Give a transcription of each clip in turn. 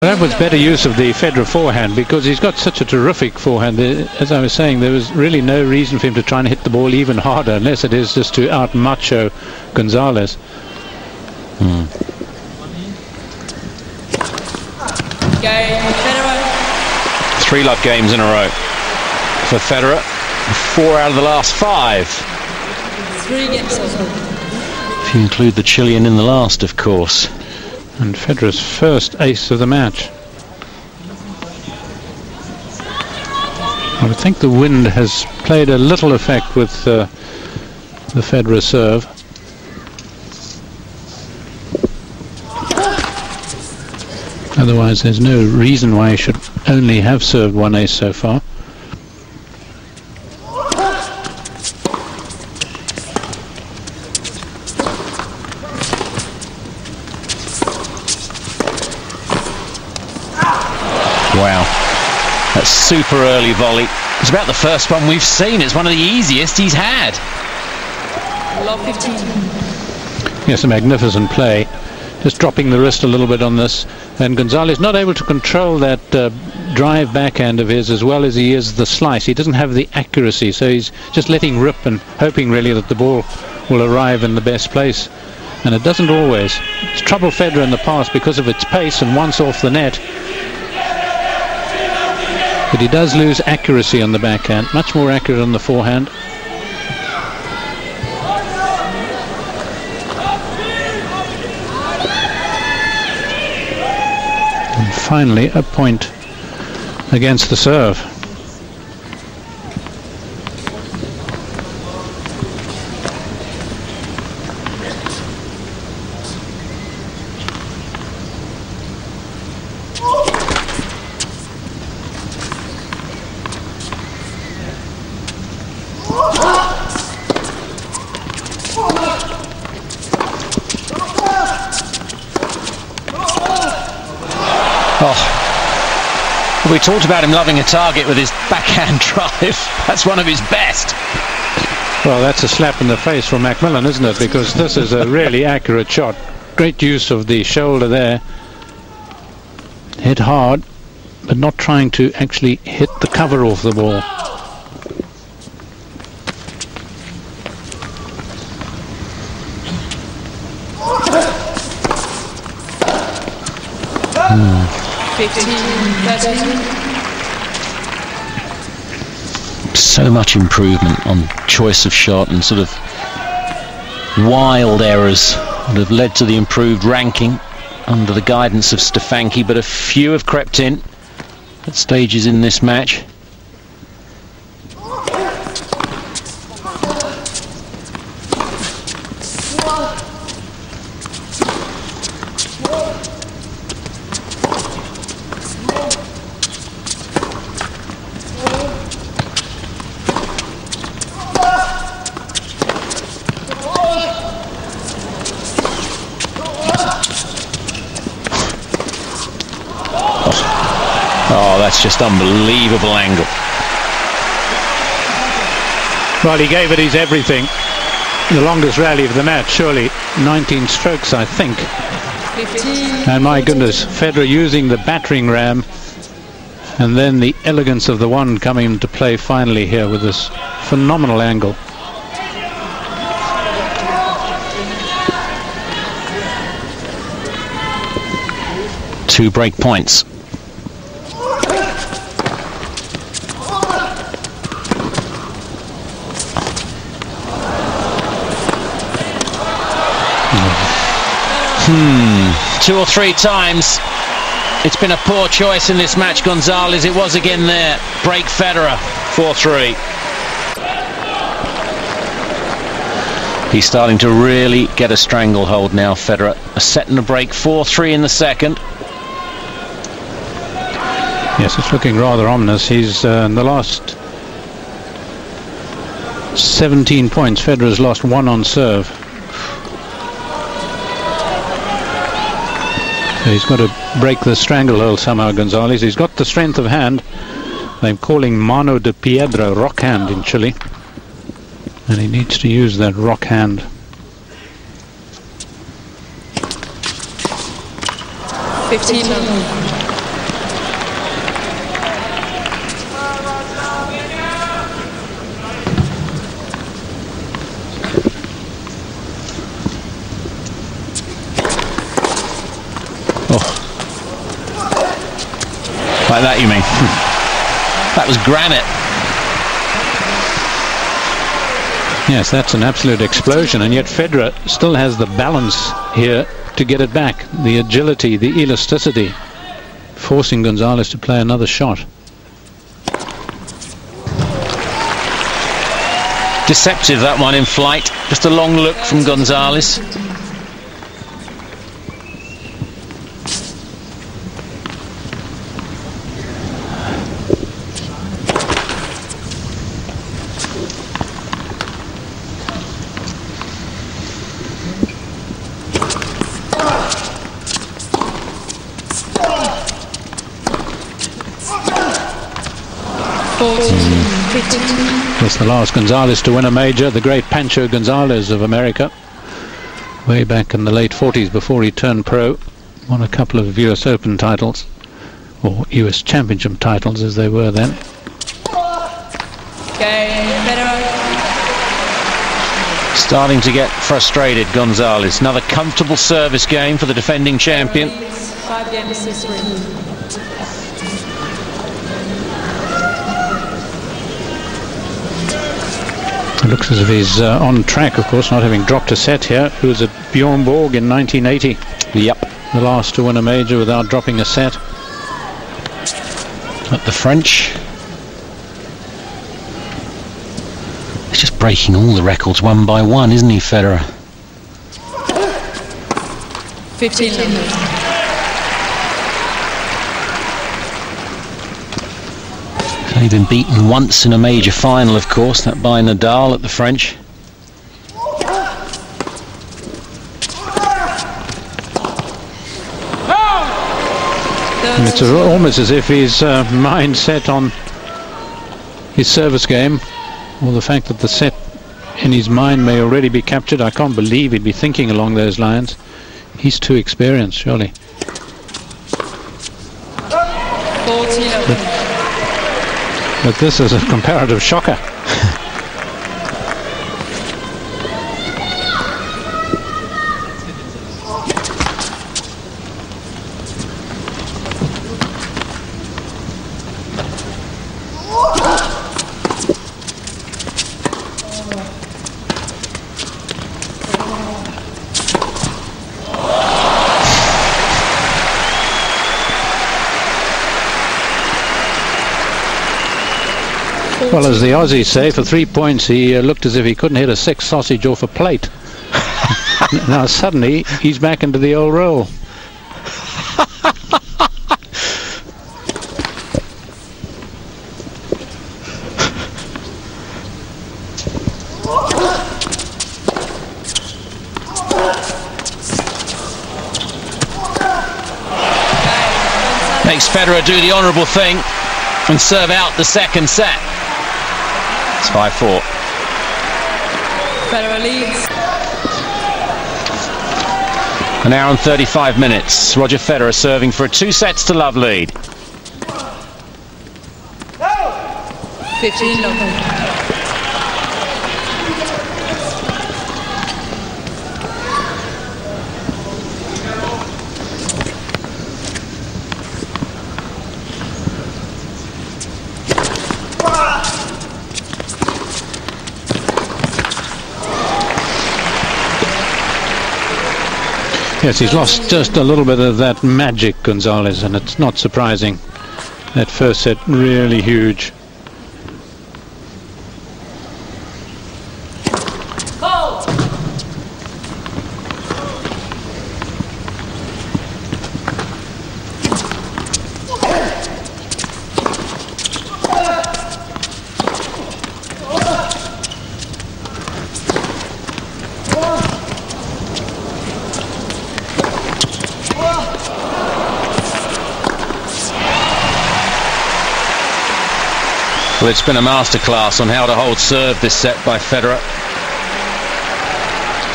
That was better use of the Federer forehand, because he's got such a terrific forehand. As I was saying, there was really no reason for him to try and hit the ball even harder, unless it is just to out-macho Gonzalez. Three love games in a row for Federer. 4 out of the last 5. 3 games over. If you include the Chilean in the last, of course. And Federer's first ace of the match. I would think the wind has played a little effect with the Federer serve. Otherwise there's no reason why he should only have served 1 ace so far. Wow, that's super early volley. It's about the first one we've seen. It's one of the easiest he's had. Love 15. Yes, a magnificent play. Just dropping the wrist a little bit on this, and Gonzalez not able to control that drive backhand of his as well as he is the slice. He doesn't have the accuracy, so he's just letting rip and hoping really that the ball will arrive in the best place, and it doesn't always. It's troubled Federer in the past because of its pace and once off the net, but he does lose accuracy on the backhand, much more accurate on the forehand. And finally a point against the serve. Well, we talked about him loving a target with his backhand drive. That's one of his best. Well, that's a slap in the face for Macmillan, isn't it? Because this is a really accurate shot. Great use of the shoulder there. Hit hard, but not trying to actually hit the cover off the ball. So much improvement on choice of shot and sort of wild errors that have led to the improved ranking under the guidance of Stefanki, but a few have crept in at stages in this match. Oh, that's just unbelievable angle. Well, he gave it his everything. The longest rally of the match, surely 19 strokes, I think. 15. And my goodness, Federer using the battering ram, and then the elegance of the one coming into play finally here with this phenomenal angle. Two break points. Two or three times it's been a poor choice in this match, Gonzalez. It was again there. Break Federer, 4-3. He's starting to really get a stranglehold now, Federer. A set and a break, 4-3 in the second. Yes, it's looking rather ominous. He's in the last 17 points, Federer's lost 1 on serve. So he's got to break the stranglehold somehow, Gonzalez. He's got the strength of hand. They're calling mano de piedra, rock hand in Chile. And he needs to use that rock hand. 15. Like that, you mean? That was granite. Yes, that's an absolute explosion, and yet Federer still has the balance here to get it back. The agility, the elasticity, forcing Gonzalez to play another shot. Deceptive, that one in flight. Just a long look from Gonzalez. It's the last Gonzalez to win a major, the great Pancho Gonzalez of America, way back in the late 40s before he turned pro. Won a couple of US Open titles, or US Championship titles as they were then. Starting to get frustrated, Gonzalez. Another comfortable service game for the defending champion. 5 games to 3. It looks as if he's on track, of course, not having dropped a set here. He was at Bjorn Borg in 1980. Yep. The last to win a major without dropping a set. At the French. He's just breaking all the records one by one, isn't he, Federer? 15 numbers. Only been beaten once in a major final, of course, that by Nadal at the French. And it's almost as if his mind set on his service game, or the fact that the set in his mind may already be captured. I can't believe he'd be thinking along those lines. He's too experienced, surely. 14. But this is a comparative shocker. Well, as the Aussies say, for 3 points he looked as if he couldn't hit a 6 sausage off a plate. Now suddenly he's back into the old role. Makes Federer do the honourable thing and serve out the second set. It's 5-4. Federer leads. An hour and 35 minutes. Roger Federer serving for a 2-sets-to-love lead. 15 love. Yes, he's lost just a little bit of that magic, Gonzalez, and it's not surprising. That first set really huge. Well, it's been a masterclass on how to hold serve this set by Federer.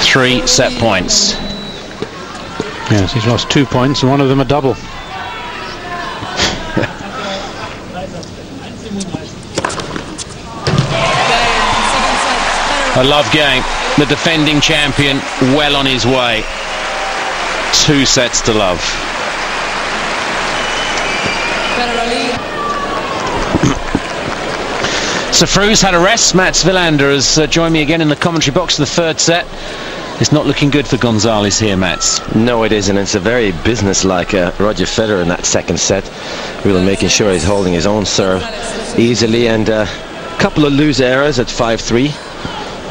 3 set points. Yes, he's lost 2 points, and one of them a double. A love game. The defending champion well on his way. 2 sets to love. Federer lead. So Frew's had a rest. Mats Wilander has joined me again in the commentary box for the third set. It's not looking good for Gonzalez here, Mats. No, it isn't. It's a very business-like Roger Federer in that second set, really making sure he's holding his own serve easily, and a couple of loose errors at 5-3.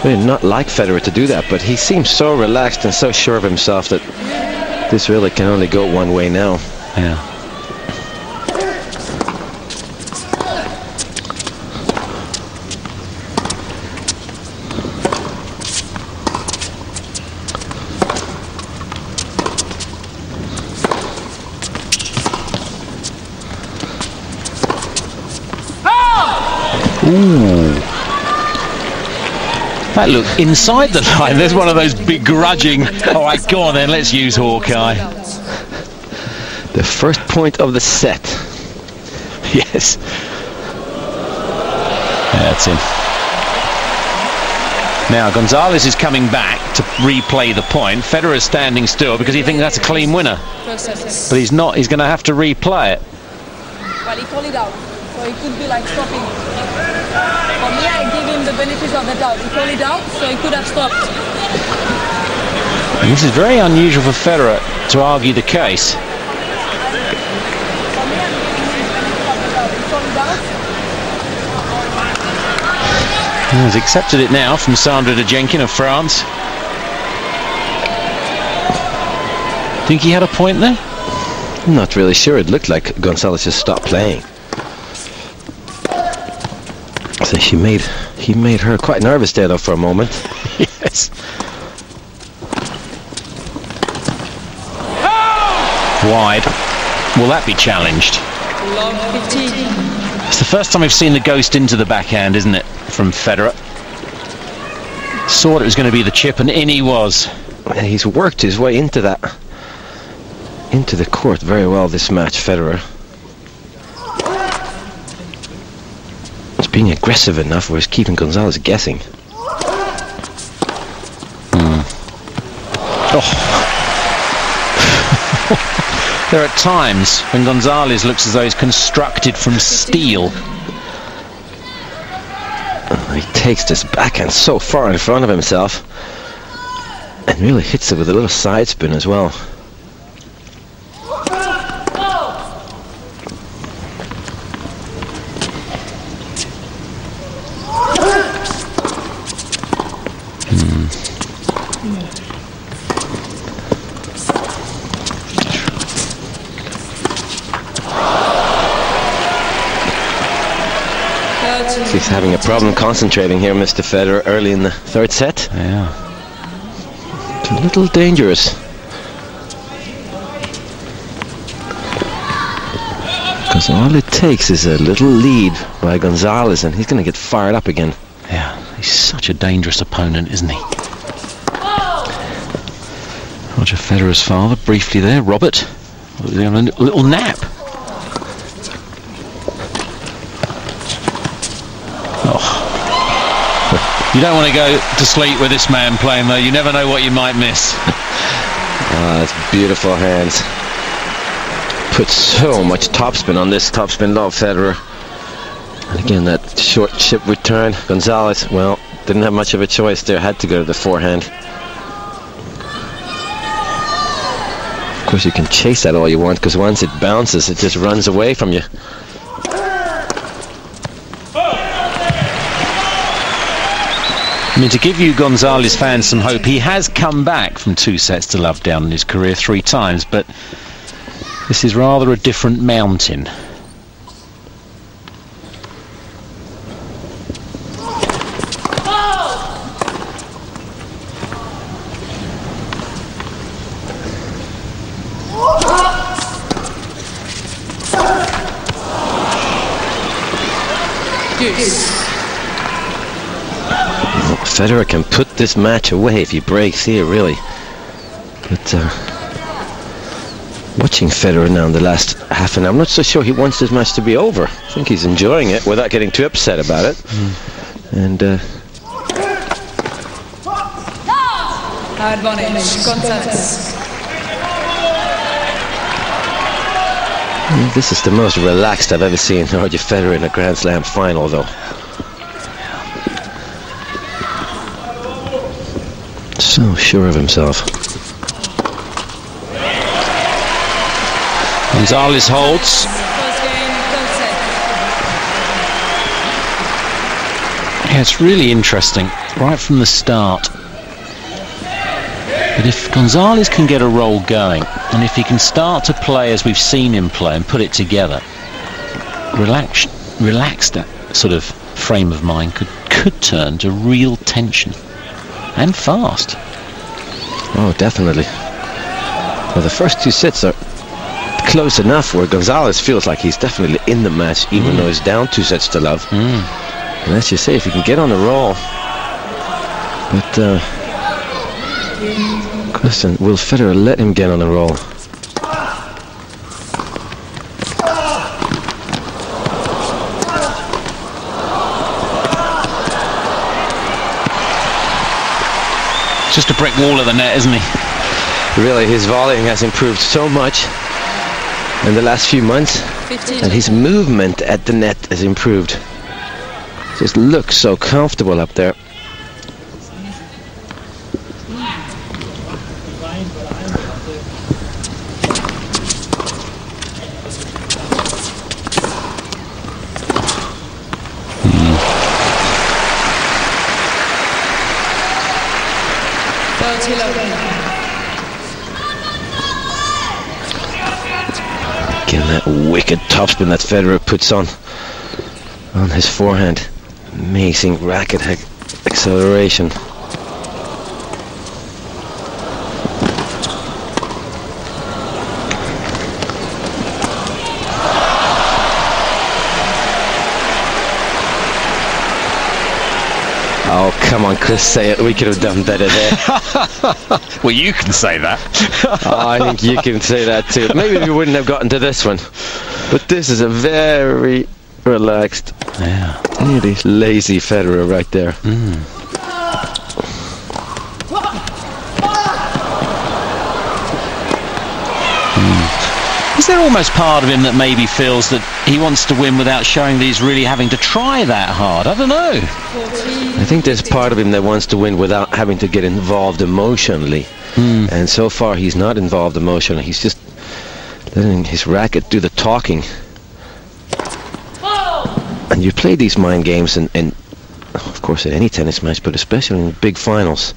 Really not like Federer to do that, but he seems so relaxed and so sure of himself that this really can only go one way now. Yeah. Ooh. That look inside the line. There's one of those begrudging. All right, go on then. Let's use Hawkeye. The first point of the set. Yes. Yeah, that's him. Now Gonzalez is coming back to replay the point. Federer is standing still because he thinks that's a clean winner. But he's not. He's going to have to replay it. Well, he called it out, so it could be like stopping. For me, I give him the benefit of the doubt. He called it out, so he could have stopped. And this is very unusual for Federer to argue the case. For me, I'm giving him the benefit of the doubt. He called it out. He's accepted it now from Sandra de Jenkin of France. Think he had a point there? I'm not really sure. It looked like Gonzalez just stopped playing. So he made her quite nervous there though for a moment. Yes. Wide. Will that be challenged? Long 15. It's the first time we've seen the ghost into the backhand, isn't it, from Federer? Thought it was going to be the chip, and in he was. Yeah, he's worked his way into the court very well this match, Federer. He's being aggressive enough where he's keeping Gonzalez guessing. Oh. There are times when Gonzalez looks as though he's constructed from steel. He takes this backhand so far in front of himself and really hits it with a little side spin as well. He's having a problem concentrating here, Mr. Federer, early in the third set. Yeah. It's a little dangerous. Because all it takes is a little lead by Gonzalez and he's going to get fired up again. Yeah, he's such a dangerous opponent, isn't he? Roger Federer's father, briefly there, Robert. A little nap. You don't want to go to sleep with this man playing, though. You never know what you might miss. That's beautiful hands. Put so much topspin on this topspin lob, Federer. And again, that short chip return. Gonzalez, well, didn't have much of a choice there. Had to go to the forehand. Of course, you can chase that all you want, because once it bounces, it just runs away from you. I mean, to give you Gonzalez fans some hope, he has come back from 2 sets to love down in his career 3 times, but this is rather a different mountain. Federer can put this match away if he breaks here, really. But watching Federer now in the last half an hour, I'm not so sure he wants this match to be over. I think he's enjoying it without getting too upset about it. And Advantage, Gonzalez. This is the most relaxed I've ever seen Roger Federer in a Grand Slam final, though. So sure of himself. Gonzalez holds. Yeah, it's really interesting right from the start. But if Gonzalez can get a roll going, and if he can start to play as we've seen him play and put it together, relaxed that sort of frame of mind could turn to real tension, and fast. Oh, definitely. Well, the first two sets are close enough where Gonzalez feels like he's definitely in the match, even though he's down 2-0. And as you say, if he can get on a roll, but question, will Federer let him get on a roll? Just a brick wall of the net, isn't he? Really, his volleying has improved so much in the last few months, and his movement at the net has improved. Just looks so comfortable up there. Again, that wicked topspin that Federer puts on his forehand. Amazing racket acceleration. Oh, come on, Chris, say it. We could have done better there. Well, you can say that. Oh, I think you can say that too. Maybe we wouldn't have gotten to this one. But this is a very relaxed, really lazy Federer right there. Is there almost part of him that maybe feels that he wants to win without showing that he's really having to try that hard? I don't know. I think there's part of him that wants to win without having to get involved emotionally. And so far he's not involved emotionally. He's just letting his racket do the talking. And you play these mind games and of course at any tennis match, but especially in big finals.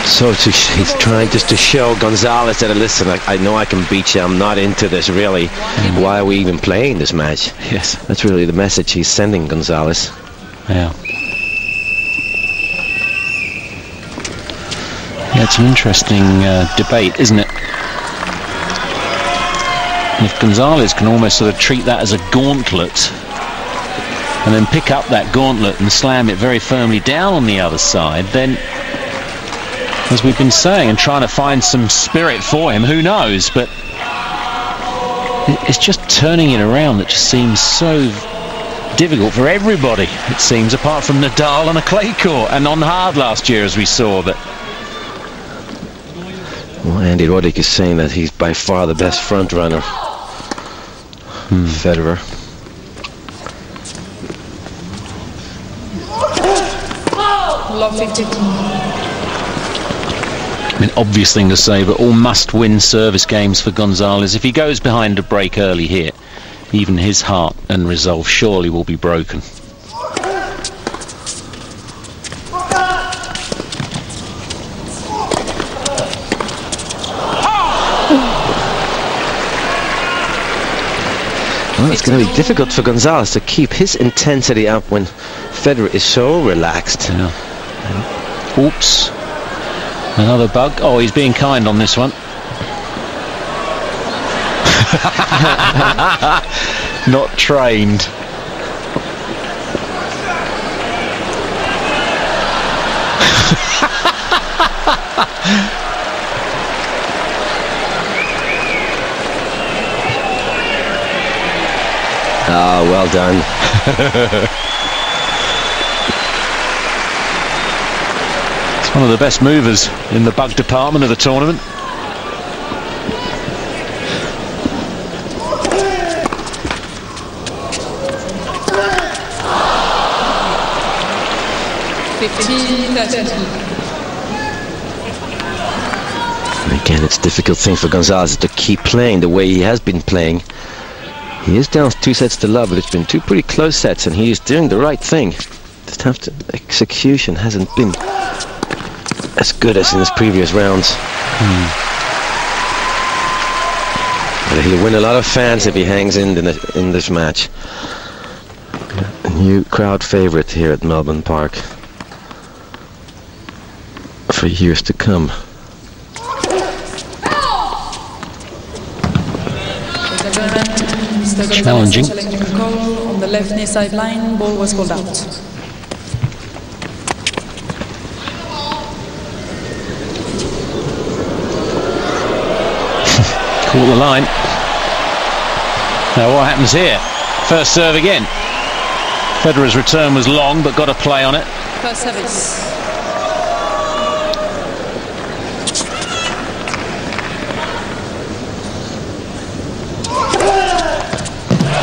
So he's trying just to show Gonzalez that, listen, I know I can beat you, I'm not into this really. Why are we even playing this match? Yes. That's really the message he's sending Gonzalez. Yeah. Yeah, it's an interesting debate, isn't it? If Gonzalez can almost sort of treat that as a gauntlet and then pick up that gauntlet and slam it very firmly down on the other side, then, as we've been saying, and trying to find some spirit for him, who knows, but it's just turning it around that just seems so difficult for everybody, it seems, apart from Nadal on a clay court and on hard last year, as we saw. But well, Andy Roddick is saying that he's by far the best front runner, Federer. I mean, obvious thing to say, but all must-win service games for Gonzalez. If he goes behind a break early here, even his heart and resolve surely will be broken. Well, it's going to be difficult for Gonzalez to keep his intensity up when Federer is so relaxed. Yeah. Oops. Another bug. Oh, he's being kind on this one. Not trained. Ah, well done. He's one of the best movers in the bug department of the tournament. 15-13. And again, it's a difficult thing for Gonzalez to keep playing the way he has been playing. He is down 2 sets to love, but it's been 2 pretty close sets, and he is doing the right thing. Just have to, execution hasn't been as good as in his previous rounds. But he'll win a lot of fans if he hangs in this match. A new crowd favorite here at Melbourne Park for years to come. Challenging. On the left knee sideline, ball was called out. Caught the line. Now what happens here? First serve again. Federer's return was long, but got a play on it. First service.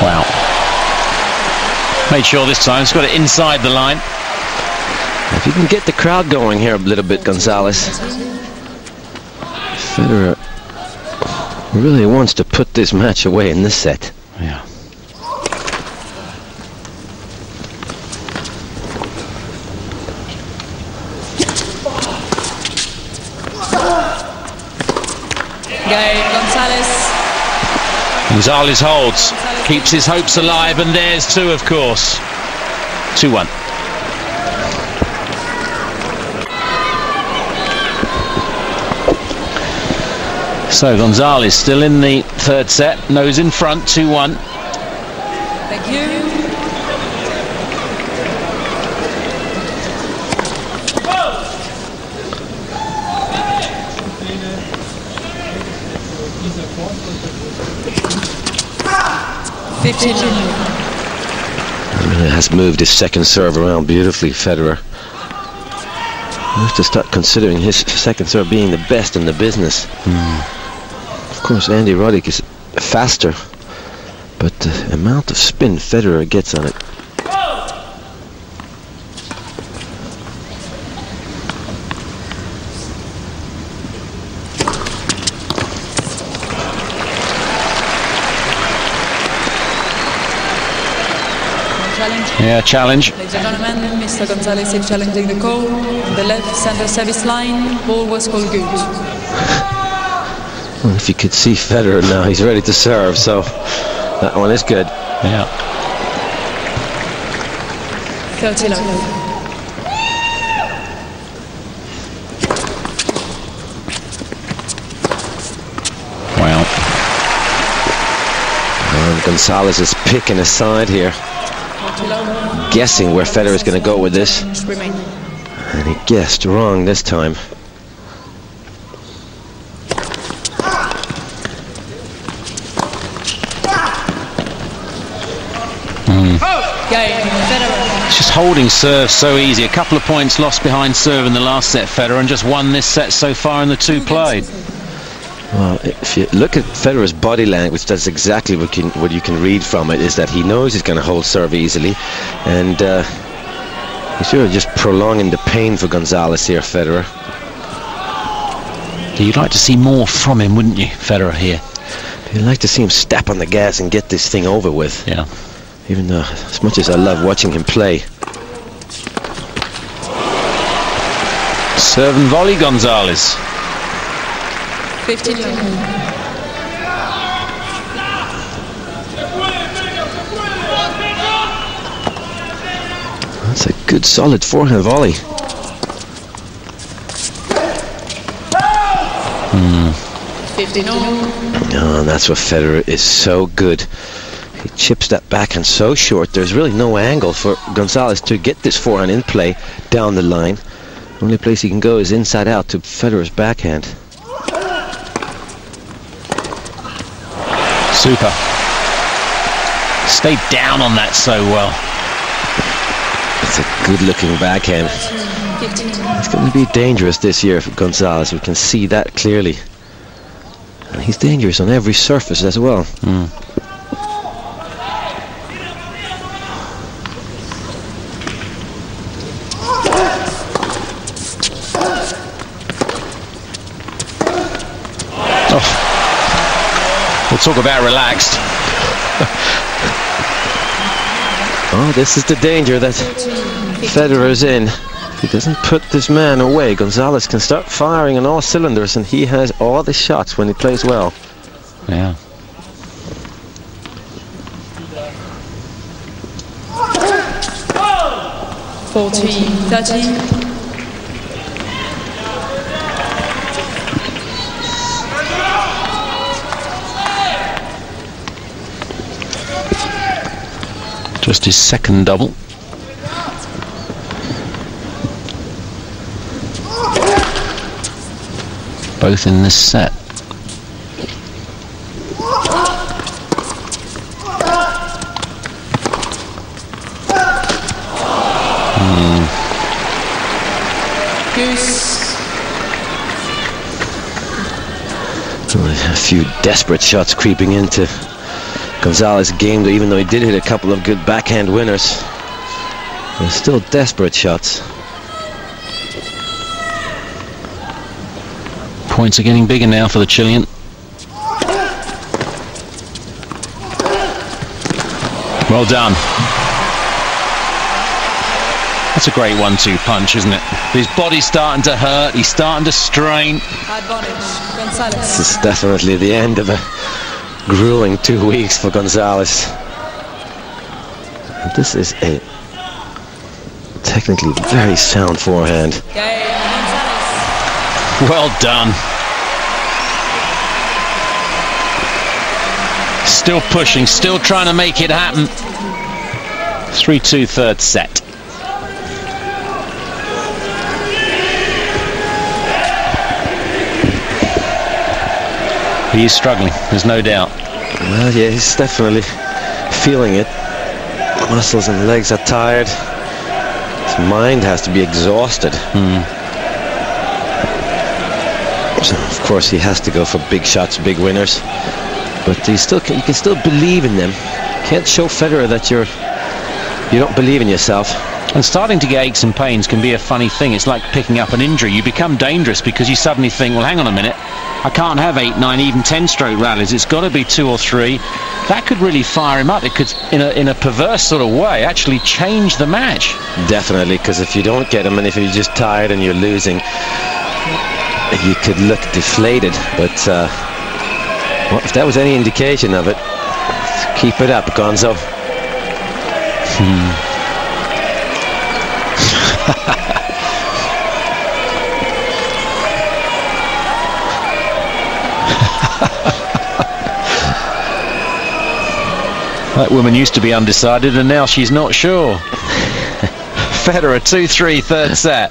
Wow. Made sure this time. It's got it inside the line. If you can get the crowd going here a little bit, Gonzalez. Federer really wants to put this match away in this set. Yeah. Gonzalez holds, keeps his hopes alive, and there's 2, of course. 2-1. So Gonzalez still in the 3rd set, nose in front, 2-1. Thank you. Really has moved his second serve around beautifully, Federer. He has to start considering his second serve being the best in the business. Of course, Andy Roddick is faster, but the amount of spin Federer gets on it. Yeah, challenge. Ladies and gentlemen, Mr. Gonzalez is challenging the call. The left center service line, ball was called good. Well, if you could see Federer now, he's ready to serve, so that one is good. Yeah. 30 love. Wow. And Gonzalez is picking a side here, guessing where Federer is going to go with this, and he guessed wrong this time. It's just holding serve so easy. A couple of points lost behind serve in the last set, Federer, and just won this set so far in the 2 played. Well, if you look at Federer's body language, that's exactly what you can read from it, is that he knows he's going to hold serve easily, and he's sort of just prolonging the pain for Gonzalez here, Federer. You'd like to see more from him, wouldn't you, Federer here? You'd like to see him step on the gas and get this thing over with. Yeah. Even though, as much as I love watching him play. Serve and volley, Gonzalez. 15. That's a good, solid forehand volley. 15. Oh, and that's what Federer is so good. He chips that backhand so short, there's really no angle for Gonzalez to get this forehand in play down the line. The only place he can go is inside out to Federer's backhand. Super. Stayed down on that so well. It's a good-looking backhand. It's going to be dangerous this year for Gonzalez. We can see that clearly. And he's dangerous on every surface as well. We'll talk about relaxed. Oh, this is the danger that Federer's in. If he doesn't put this man away, Gonzalez can start firing on all cylinders, and he has all the shots when he plays well. Yeah. Just his second double. Both in this set. A few desperate shots creeping into Gonzalez's game, even though he did hit a couple of good backhand winners. They're still desperate shots. Points are getting bigger now for the Chilean. Well done. That's a great 1-2 punch, isn't it? His body's starting to hurt, he's starting to strain. Advantage, Gonzalez. This is definitely the end of a grueling 2 weeks for Gonzalez. And this is a technically very sound forehand. Well done. Still pushing, still trying to make it happen. 3-2 third set. He is struggling, there's no doubt. Well, yeah, he's definitely feeling it. Muscles and legs are tired. His mind has to be exhausted. So, of course, he has to go for big shots, big winners. But you can still believe in them. You can't show Federer that you don't believe in yourself. And starting to get aches and pains can be a funny thing. It's like picking up an injury. You become dangerous because you suddenly think, well, hang on a minute, I can't have 8, 9, even 10-stroke rallies. It's got to be 2 or 3. That could really fire him up. It could, in a perverse sort of way, actually change the match. Definitely, because if you don't get him and if you're just tired and you're losing, you could look deflated. But well, if that was any indication of it, keep it up, Gonzo. That woman used to be undecided and now she's not sure. Federer 2-3 third set.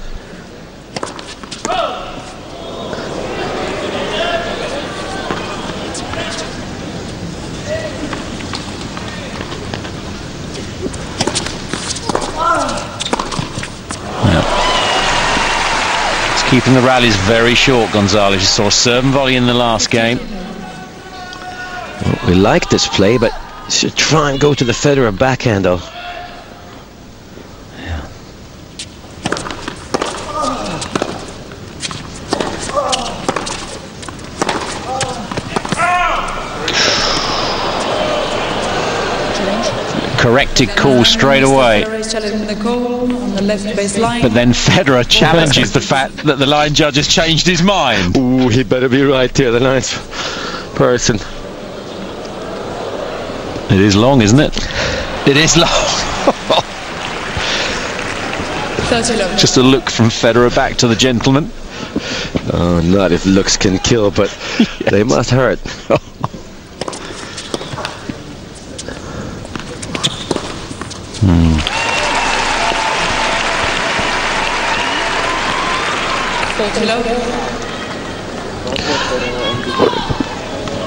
Keeping the rallies very short, Gonzalez. You saw serve and volley in the last game. Well, we like this play, but should try and go to the Federer backhand, though. Yeah. Corrected call straight away. But then Federer challenges the fact that the line judge has changed his mind. Ooh, he better be right here, the ninth person. It is long, isn't it? It is long. Just a look from Federer back to the gentleman. Oh, not if looks can kill, but yes, they must hurt.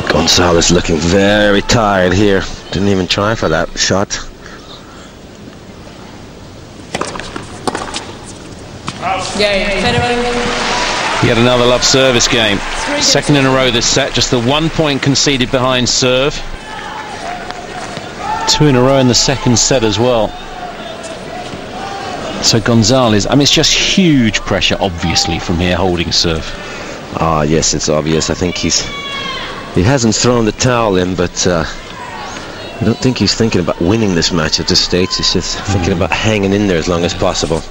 Gonzalez looking very tired here. Didn't even try for that shot. He had another love service game. Second in a row this set, just the 1 point conceded behind serve. 2 in a row in the second set as well. So Gonzalez, I mean, it's just huge pressure, obviously, from here holding serve. Ah, yes, it's obvious. I think he's He hasn't thrown the towel in, but I don't think he's thinking about winning this match at this stage. He's just thinking about hanging in there as long as possible.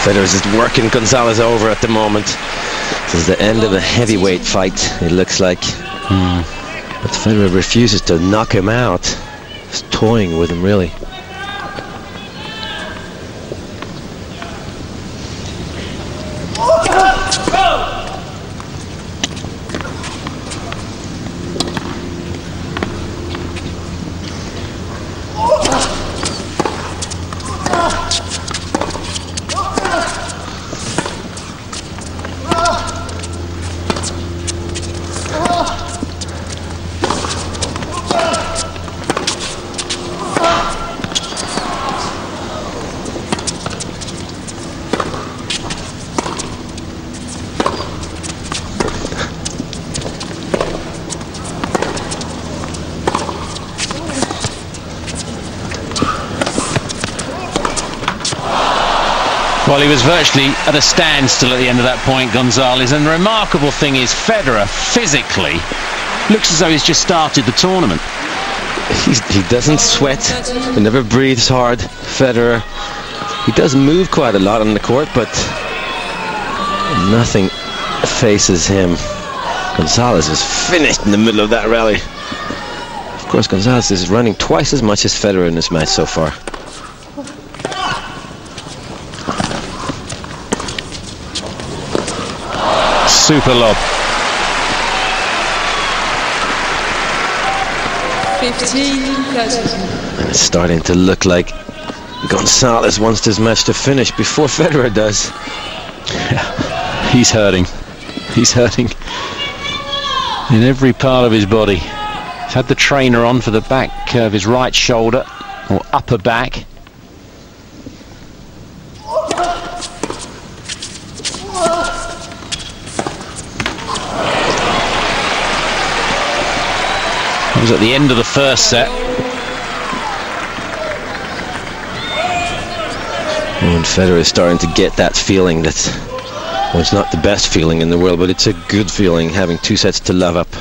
Federer's just working Gonzalez over at the moment. This is the end of a heavyweight fight, it looks like. But Federer refuses to knock him out. He's toying with him, really. Well, he was virtually at a standstill at the end of that point, Gonzalez, and the remarkable thing is Federer physically looks as though he's just started the tournament. He doesn't sweat, he never breathes hard. Federer, he does move quite a lot on the court, but nothing faces him. Gonzalez is finished in the middle of that rally. Of course, Gonzalez is running twice as much as Federer in this match so far. Super lob. 15-30. And it's starting to look like Gonzalez wants this match to finish before Federer does. He's hurting. He's hurting in every part of his body. He's had the trainer on for the back of his right shoulder, or upper back. It was at the end of the first set. And Federer is starting to get that feeling that, well, it's not the best feeling in the world, but it's a good feeling having 2 sets to love up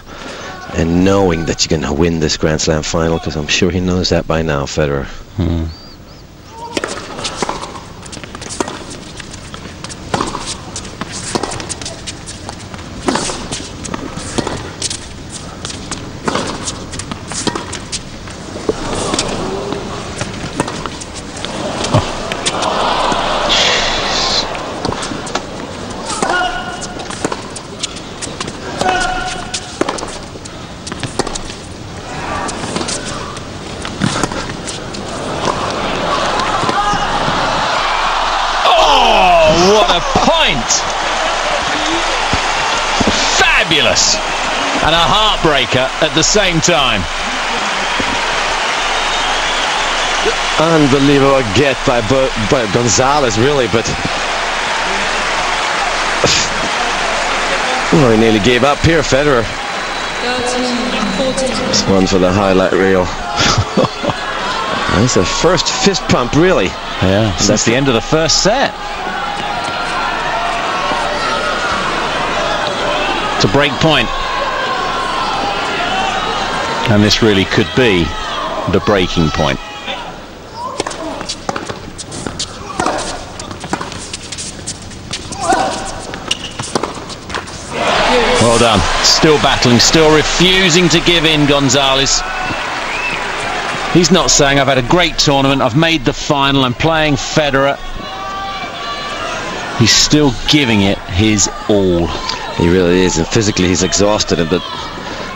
and knowing that you're going to win this Grand Slam final, because I'm sure he knows that by now, Federer. Fabulous, and a heartbreaker at the same time. Unbelievable get by Gonzalez, really, but well, he nearly gave up here, Federer. 13-14. This one for the highlight reel. That's a first fist pump, really. Yeah, since the end of the first set. It's a break point, and this really could be the breaking point. Well done. Still battling, still refusing to give in, Gonzalez. He's not saying, I've had a great tournament, I've made the final, I'm playing Federer. He's still giving it his all. He really is, and physically he's exhausted, but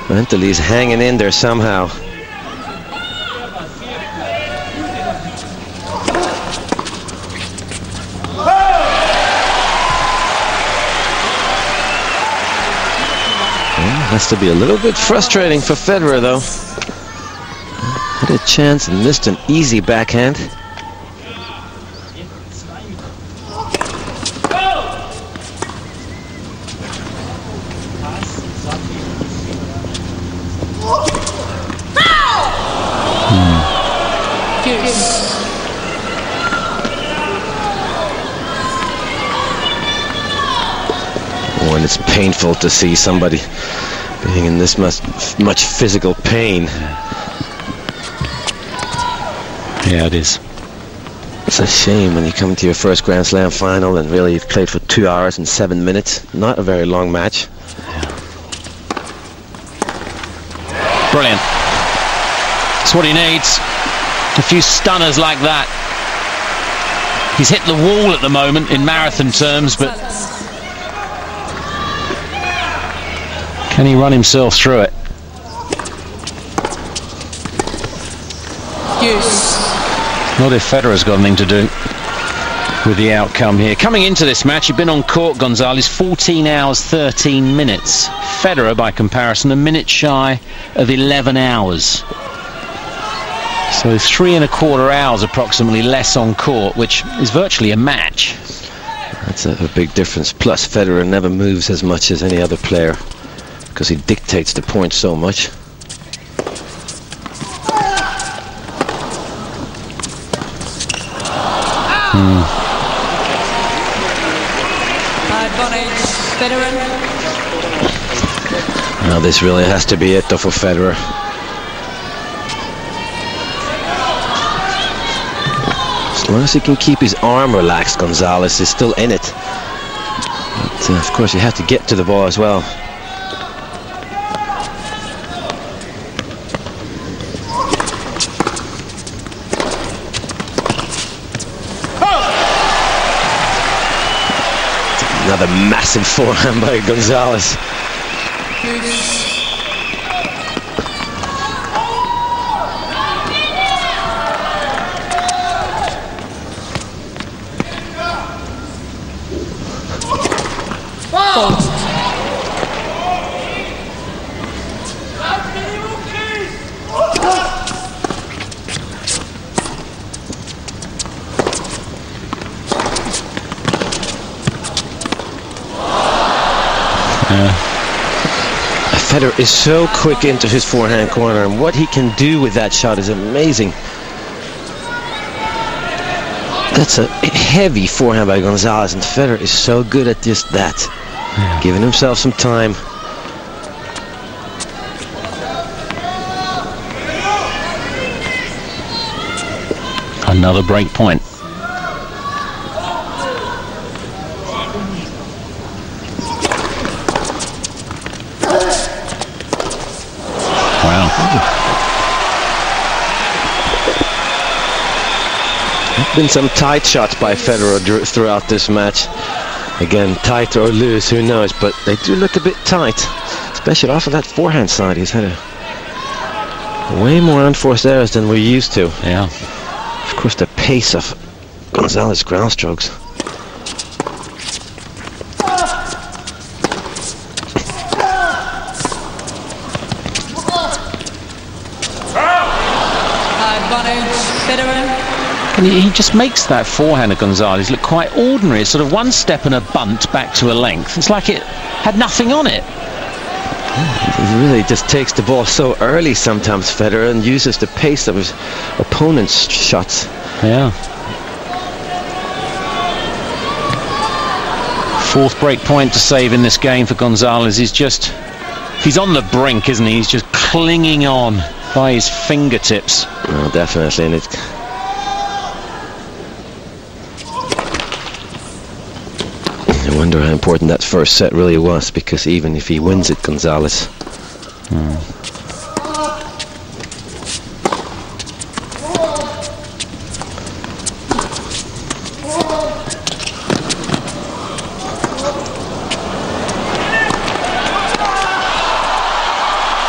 mentally he's hanging in there somehow. Well, has to be a little bit frustrating for Federer, though. Had a chance and missed an easy backhand. Oh, and it's painful to see somebody being in this much physical pain. Yeah, it is. It's a shame when you come to your first Grand Slam final and really you've played for 2 hours and 7 minutes. Not a very long match. Brilliant. That's what he needs. A few stunners like that. He's hit the wall at the moment in marathon terms, but can he run himself through it? Not if Federer's got anything to do with the outcome here. Coming into this match, he'd been on court, Gonzalez, 14 hours, 13 minutes. Federer, by comparison, a minute shy of 11 hours. So 3¼ hours approximately less on court, which is virtually a match. That's a big difference. Plus, Federer never moves as much as any other player because he dictates the point so much. Now this really has to be it though for Federer. As long as he can keep his arm relaxed, Gonzalez is still in it. But of course you have to get to the ball as well. Another massive forehand by Gonzalez. Federer is so quick into his forehand corner, and what he can do with that shot is amazing. That's a heavy forehand by Gonzalez, and Federer is so good at just that. Yeah. Giving himself some time. Another break point. Been some tight shots by Federer throughout this match. Again, tight or loose, who knows, but they do look a bit tight, especially off of that forehand side. He's had way more unforced errors than we're used to. Yeah. Of course, the pace of Gonzalez's ground strokes. And he just makes that forehand of Gonzalez look quite ordinary. It's sort of one step and a bunt back to a length. It's like it had nothing on it. He really just takes the ball so early sometimes, Federer, and uses the pace of his opponent's shots. Yeah. Fourth break point to save in this game for Gonzalez. He's on the brink, isn't he? He's just clinging on by his fingertips. Well, definitely, and it's... I wonder how important that first set really was, because even if he wins it, Gonzalez...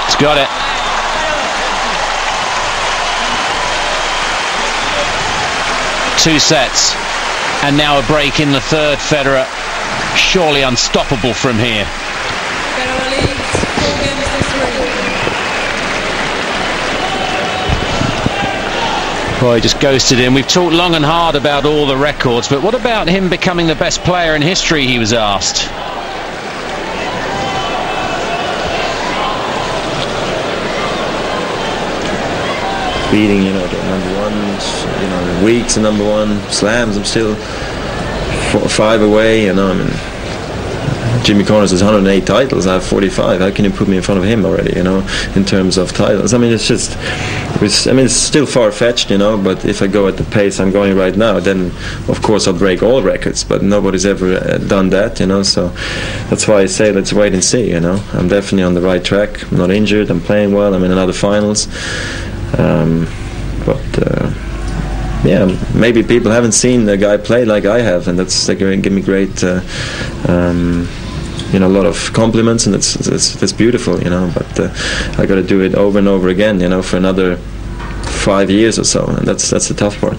He's got it. Two sets, and now a break in the third. Federer surely unstoppable from here. Federer leads 4 games to 3. Boy, he just ghosted him. We've talked long and hard about all the records, but what about him becoming the best player in history, he was asked. beating, you know, the number ones, you know, the weeks and number one slams. I'm still 4 or 5 away, you know. I mean, Jimmy Connors has 108 titles. I have 45. How can you put me in front of him already, you know, in terms of titles? I mean, it's still far-fetched, you know, but if I go at the pace I'm going right now, then of course I'll break all records, but nobody's ever done that, you know, so that's why I say let's wait and see, you know. I'm definitely on the right track. I'm not injured. I'm playing well. I'm in another finals. Yeah, maybe people haven't seen the guy play like I have, and that's they give me great, you know, a lot of compliments, and that's beautiful, you know. But I got to do it over and over again, you know, for another 5 years or so, and that's the tough part.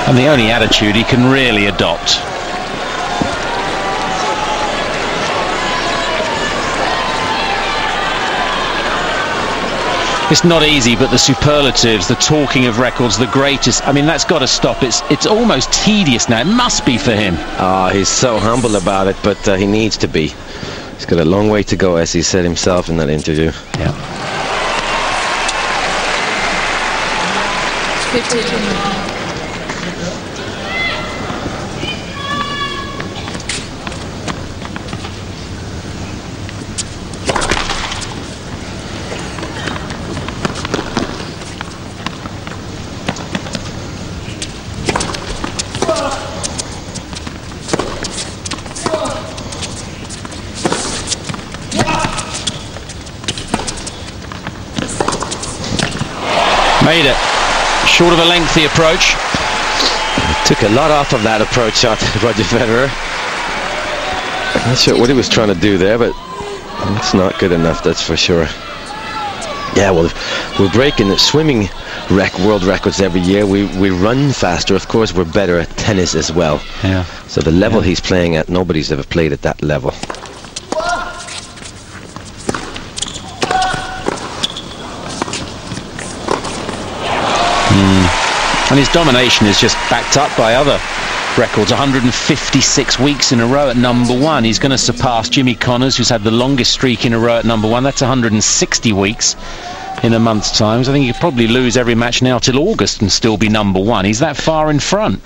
And the only attitude he can really adopt. It's not easy, but the superlatives, the talking of records, the greatest, I mean, that's got to stop. It's almost tedious now. It must be for him. He's so humble about it, but he needs to be. He's got a long way to go, as he said himself in that interview. Yeah. 50. Made it. Short of a lengthy approach. Took a lot off of that approach shot, Roger Federer. Not sure what he was trying to do there, but it's not good enough, that's for sure. Yeah, well, we're breaking the swimming world records every year. We run faster. Of course, we're better at tennis as well. Yeah. So the level he's playing at, nobody's ever played at that level. And his domination is just backed up by other records. 156 weeks in a row at number one. He's going to surpass Jimmy Connors, who's had the longest streak in a row at number one. That's 160 weeks in a month's time. So I think he could probably lose every match now till August and still be number one. He's that far in front.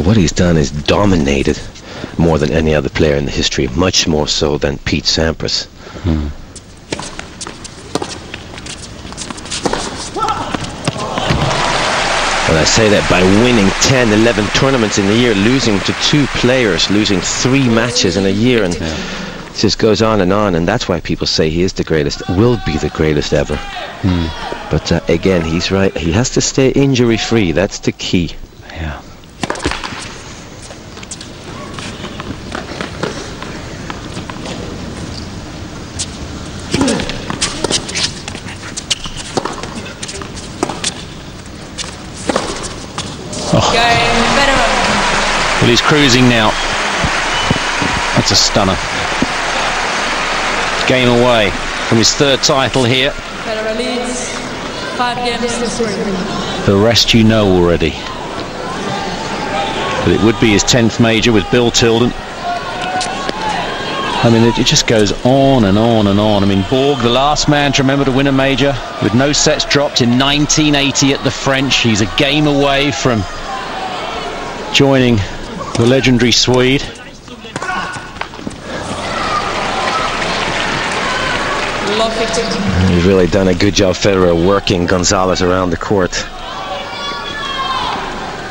What he's done is dominated more than any other player in the history, much more so than Pete Sampras. And I say that by winning 10, 11 tournaments in a year, losing to 2 players, losing 3 matches in a year, and it just goes on, and that's why people say he is the greatest, will be the greatest ever. But again, he's right. He has to stay injury-free. That's the key. Yeah. Well, he's cruising now. That's a stunner. Game away from his 3rd title here. Federer leads 5 games to 3. The rest you know already. But it would be his 10th major with Bill Tilden. I mean, it just goes on and on and on. I mean, Borg, the last man to remember to win a major with no sets dropped in 1980 at the French. He's a game away from joining the legendary Swede. He's really done a good job, Federer, working Gonzalez around the court.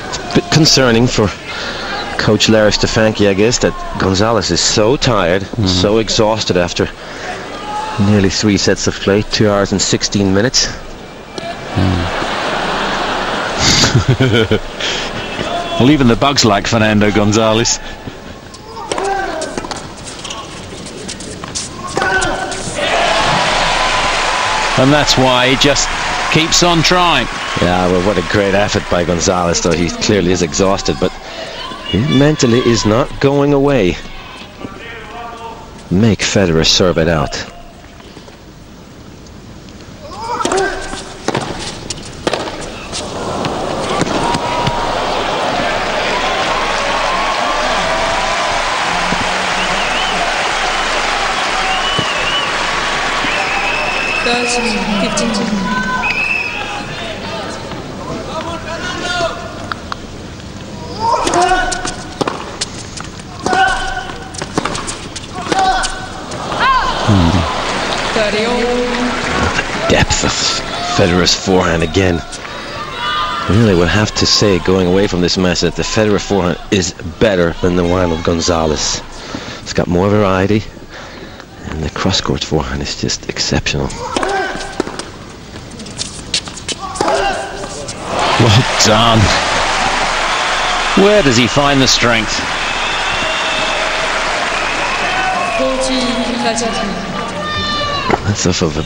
It's a bit concerning for Coach Larry Stefanki, I guess, that Gonzalez is so tired, so exhausted after nearly 3 sets of play, 2 hours and 16 minutes. Well, even the bugs like Fernando Gonzalez. And that's why he just keeps on trying. Yeah, well, what a great effort by Gonzalez, though. He clearly is exhausted, but he mentally is not going away. Make Federer serve it out. 13-15. The depth of Federer's forehand again. Really would have to say, going away from this match, that the Federer forehand is better than the one of Gonzalez. It's got more variety, and the cross-court forehand is just exceptional. Well done. Where does he find the strength? 14-13. That's off of a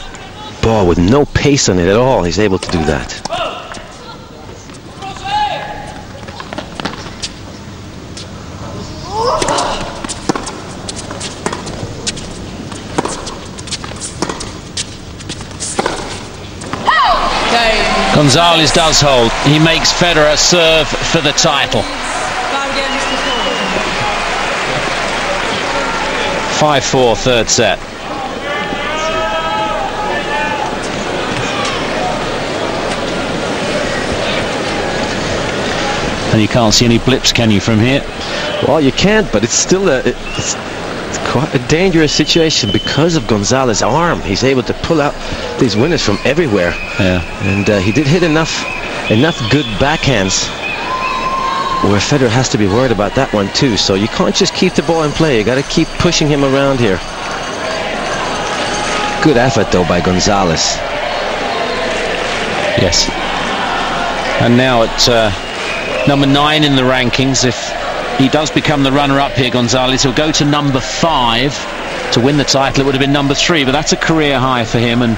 ball with no pace on it at all. He's able to do that. Gonzalez does hold. He makes Federer serve for the title. 5-4, third set. And you can't see any blips, can you, from here? Well, you can't, but it's still it's quite a dangerous situation because of Gonzalez's arm. He's able to pull out these winners from everywhere. Yeah. And he did hit enough good backhands where Federer has to be worried about that one too. So you can't just keep the ball in play. You got to keep pushing him around here. Good effort though by Gonzalez. Yes. And now at number 9 in the rankings, if he does become the runner-up here, Gonzalez, he'll go to number 5 to win the title. It would have been number 3, but that's a career high for him and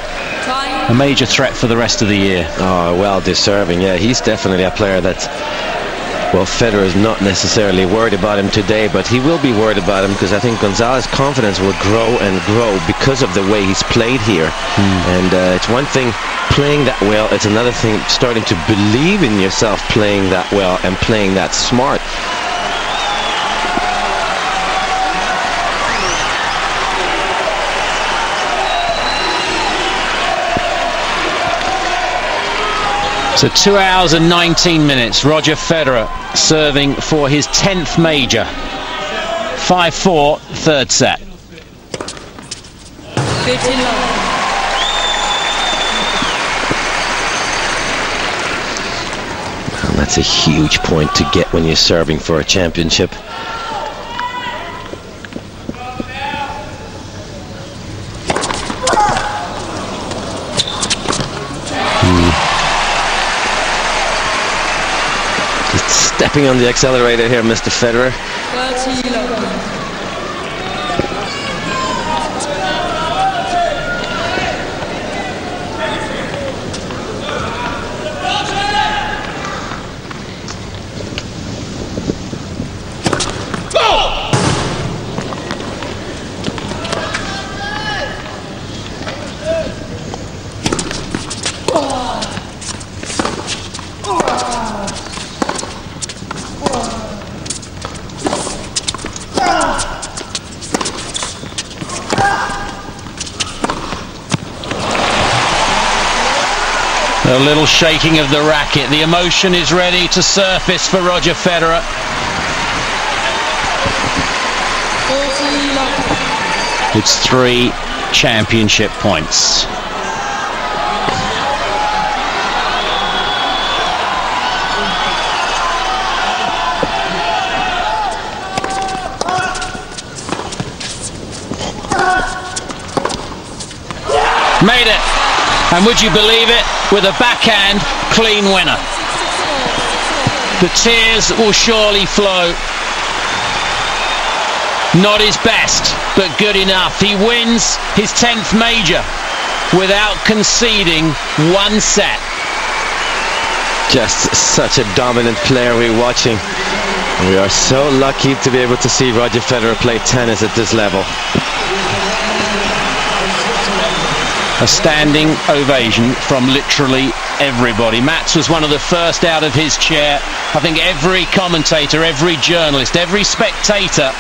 a major threat for the rest of the year. Oh, well deserving. Yeah, he's definitely a player that, well, Federer is not necessarily worried about him today, but he will be worried about him because I think Gonzalez's confidence will grow and grow because of the way he's played here. And it's one thing playing that well, it's another thing starting to believe in yourself playing that well and playing that smart. So 2 hours and 19 minutes. Roger Federer serving for his 10th major. 5-4, third set. 15-love. That's a huge point to get when you're serving for a championship. Just stepping on the accelerator here, Mr. Federer. 30-love. A little shaking of the racket. The emotion is ready to surface for Roger Federer. 40-love. It's 3 championship points. Made it. And would you believe it? With a backhand, clean winner. The tears will surely flow. Not his best, but good enough. He wins his 10th major without conceding one set. Just such a dominant player we're watching. We are so lucky to be able to see Roger Federer play tennis at this level. A standing ovation from literally everybody. Mats was one of the first out of his chair. I think every commentator, every journalist, every spectator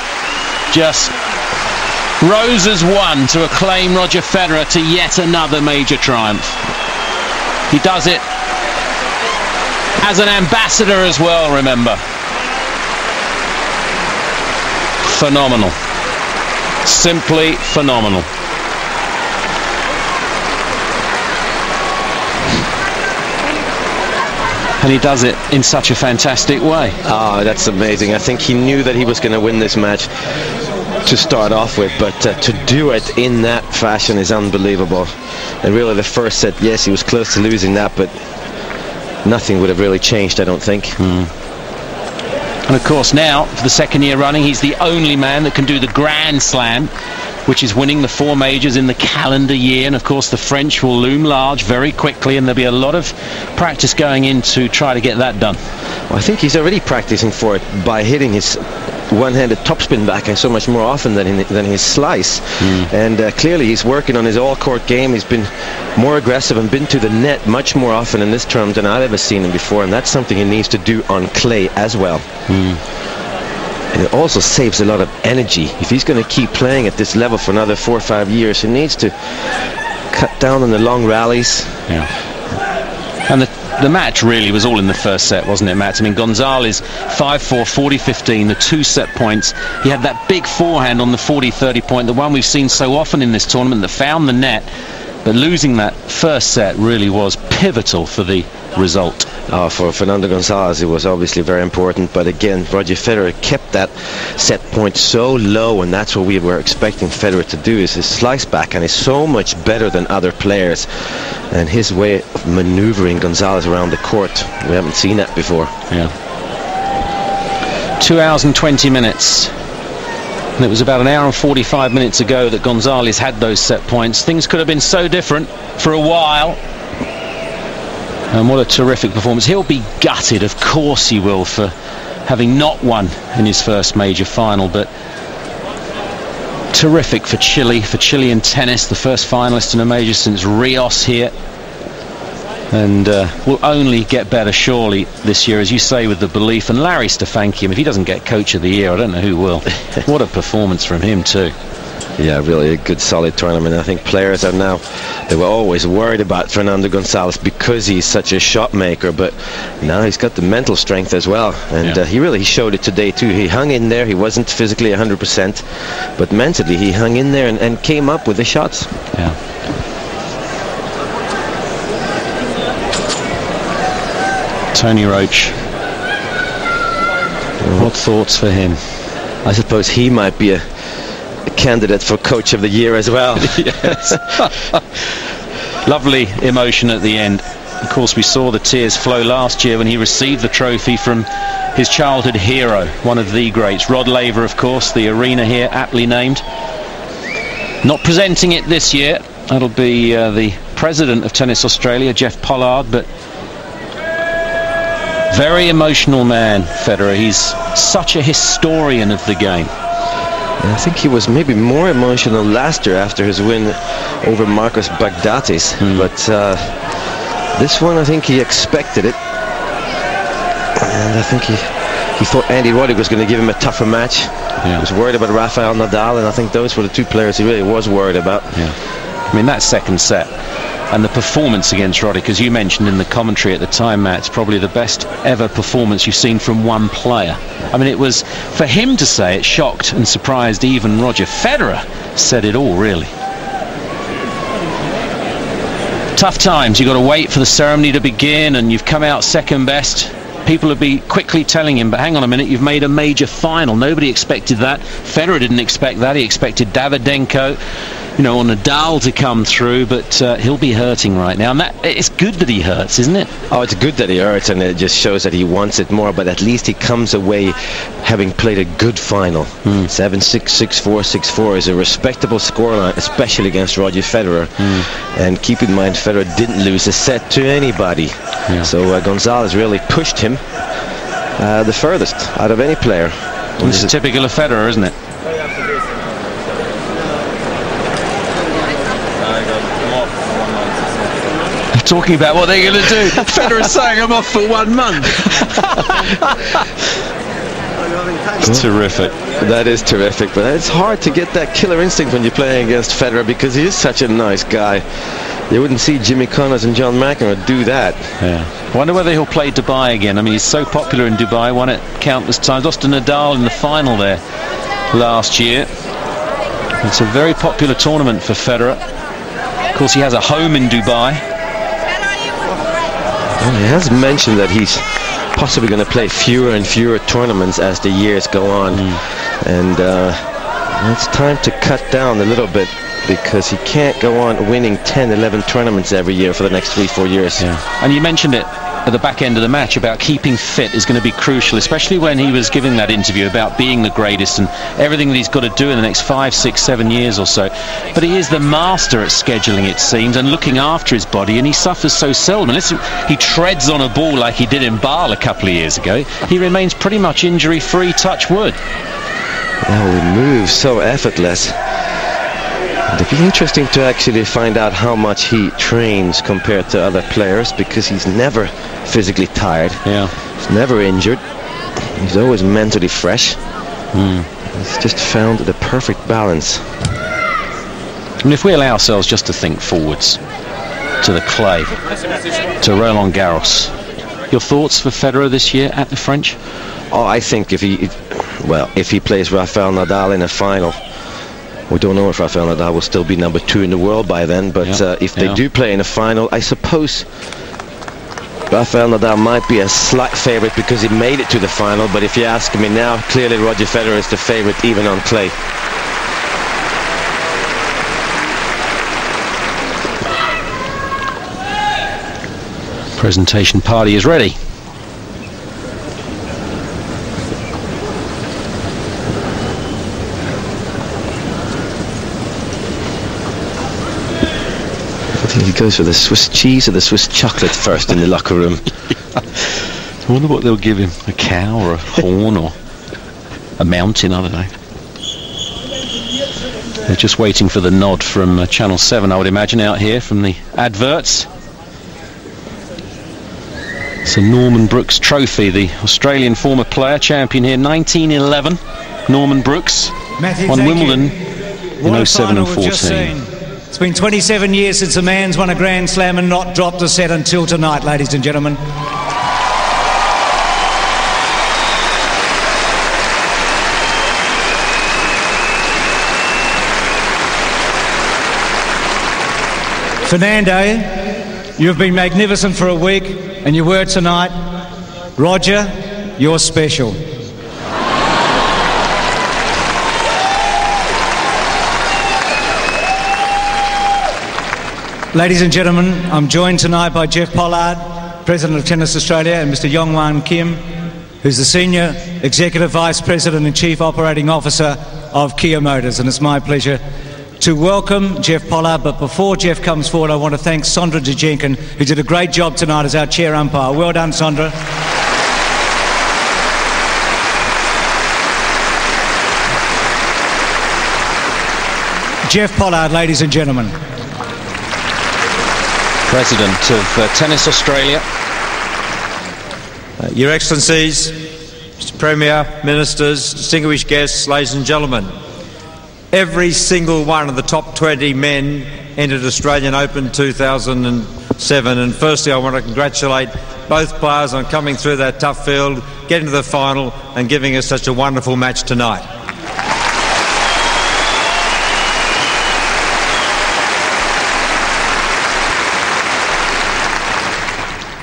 just Rose has won to acclaim Roger Federer to yet another major triumph. He does it as an ambassador as well, remember. Phenomenal. Simply phenomenal. And he does it in such a fantastic way. Oh, that's amazing. I think he knew that he was going to win this match to start off with, but to do it in that fashion is unbelievable. And really the first set, yes, he was close to losing that, but nothing would have really changed, I don't think. And of course now, for the second year running, he's the only man that can do the Grand Slam, which is winning the 4 majors in the calendar year. And of course the French will loom large very quickly, and there'll be a lot of practice going in to try to get that done. Well, I think he's already practicing for it by hitting his one-handed topspin backhand so much more often than his slice. And clearly he's working on his all-court game. He's been more aggressive and been to the net much more often in this term than I've ever seen him before, and that's something he needs to do on clay as well. And it also saves a lot of energy. If he's going to keep playing at this level for another 4 or 5 years, he needs to cut down on the long rallies. And the match really was all in the first set, wasn't it, Matt? I mean, Gonzalez 5-4, 40-15, the 2 set points. He had that big forehand on the 40-30 point, the one we've seen so often in this tournament that found the net. But losing that first set really was pivotal for the result. For Fernando Gonzalez, it was obviously very important, but again, Roger Federer kept that set point so low, and that's what we were expecting Federer to do. Is his slice backhand is so much better than other players, and his way of maneuvering Gonzalez around the court, we haven't seen that before. 2 hours and 20 minutes. And it was about an hour and 45 minutes ago that Gonzalez had those set points. Things could have been so different for a while. And what a terrific performance. He'll be gutted, of course he will, for having not won in his first major final, but terrific for Chile, for Chilean tennis, the first finalist in a major since Rios here. And will only get better surely this year, as you say, with the belief. And Larry's to thank him. If he doesn't get Coach of the Year, I don't know who will. What a performance from him too. Yeah, really a good solid tournament. I think players are now, they were always worried about Fernando Gonzalez because he's such a shot maker, but now he's got the mental strength as well, and he really showed it today too. He hung in there. He wasn't physically 100%, but mentally he hung in there and came up with the shots. Tony Roach, what thoughts for him? I suppose he might be a candidate for Coach of the Year as well. Yes. Lovely emotion at the end. Of course, we saw the tears flow last year when he received the trophy from his childhood hero, one of the greats, Rod Laver, of course, the arena here aptly named. Not presenting it this year. That'll be the president of Tennis Australia, Jeff Pollard, but very emotional man, Federer. He's such a historian of the game. I think he was maybe more emotional last year after his win over Marcos Baghdatis, but this one I think he expected it, and I think he thought Andy Roddick was going to give him a tougher match. He was worried about Rafael Nadal, and I think those were the 2 players he really was worried about. I mean, that second set and the performance against Roddick, as you mentioned in the commentary at the time, Matt, it's probably the best ever performance you've seen from one player. I mean, it was, for him to say it, shocked and surprised even Roger Federer. Said it all, really. Tough times. You've got to wait for the ceremony to begin, and you've come out second best. People would be quickly telling him, but hang on a minute, you've made a major final. Nobody expected that. Federer didn't expect that. He expected Davydenko, or Nadal to come through, but he'll be hurting right now. And it's good that he hurts, isn't it? Oh, it's good that he hurts, and it just shows that he wants it more, but at least he comes away having played a good final. 7-6, 6-4, 6-4 is a respectable scoreline, especially against Roger Federer. And keep in mind, Federer didn't lose a set to anybody. So Gonzalez really pushed him the furthest out of any player. This is typical of Federer, isn't it? Talking about what they're going to do. Federer saying I'm off for 1 month. It's terrific. That is terrific, but it's hard to get that killer instinct when you're playing against Federer, because he is such a nice guy. You wouldn't see Jimmy Connors and John McEnroe do that. Yeah. I wonder whether he'll play Dubai again. I mean, he's so popular in Dubai, won it countless times. Lost to Nadal in the final there last year. It's a very popular tournament for Federer. Of course, he has a home in Dubai. Well, he has mentioned that he's possibly going to play fewer and fewer tournaments as the years go on. And it's time to cut down a little bit, because he can't go on winning 10, 11 tournaments every year for the next 3-4 years. Yeah. And you mentioned it at the back end of the match about keeping fit is going to be crucial, especially when he was giving that interview about being the greatest and everything that he's got to do in the next 5, 6, 7 years or so. But he is the master at scheduling, it seems, and looking after his body, and he suffers so seldom. Listen, he treads on a ball like he did in Bâle a couple of years ago. He remains pretty much injury-free, touch wood. Well, he moves so effortless. It'd be interesting to actually find out how much he trains compared to other players, because he's never physically tired. Yeah. He's never injured. He's always mentally fresh. He's just found the perfect balance. And if we allow ourselves just to think forwards to the clay, to Roland Garros, your thoughts for Federer this year at the French? Oh, I think if he plays Rafael Nadal in a final, we don't know if Rafael Nadal will still be number 2 in the world by then, but if they do play in a final, I suppose Rafael Nadal might be a slight favorite because he made it to the final. But if you ask me now, clearly Roger Federer is the favorite even on clay. Presentation party is ready. He goes for the Swiss cheese or the Swiss chocolate first in the locker room. I wonder what they'll give him. A cow or a horn or a mountain, I don't know. They're just waiting for the nod from Channel 7, I would imagine, out here from the adverts. It's a Norman Brooks trophy, the Australian former player, champion here 1911. Norman Brooks won Wimbledon in 07 and 14. It's been 27 years since a man's won a Grand Slam and not dropped a set until tonight, ladies and gentlemen. Fernando, you've been magnificent for a week, and you were tonight. Roger, you're special. Ladies and gentlemen, I'm joined tonight by Jeff Pollard, President of Tennis Australia, and Mr. Yong-Wan Kim, who's the Senior Executive Vice President and Chief Operating Officer of Kia Motors. And it's my pleasure to welcome Jeff Pollard. But before Jeff comes forward, I want to thank Sondra Djenkin, who did a great job tonight as our chair umpire. Well done, Sondra. Jeff Pollard, ladies and gentlemen. President of Tennis Australia. Your Excellencies, Mr. Premier, Ministers, distinguished guests, ladies and gentlemen, every single one of the top 20 men entered Australian Open 2007, and firstly I want to congratulate both players on coming through that tough field, getting to the final and giving us such a wonderful match tonight.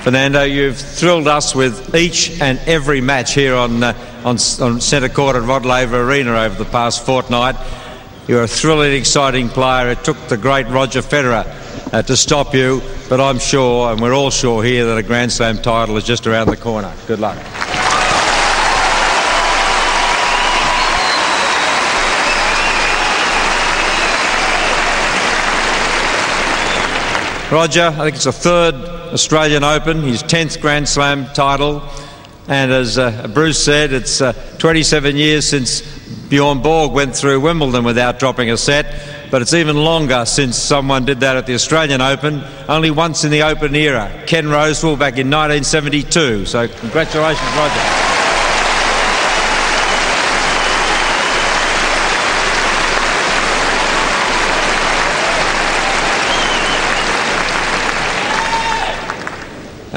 Fernando, you've thrilled us with each and every match here on centre court at Rod Laver Arena over the past fortnight. You're a thrilling, exciting player. It took the great Roger Federer to stop you, but I'm sure, and we're all sure here, that a Grand Slam title is just around the corner. Good luck. Roger, I think it's the third Australian Open, his 10th Grand Slam title, and as Bruce said, it's 27 years since Bjorn Borg went through Wimbledon without dropping a set, but it's even longer since someone did that at the Australian Open, only once in the Open era, Ken Rosewall back in 1972, so congratulations, Roger.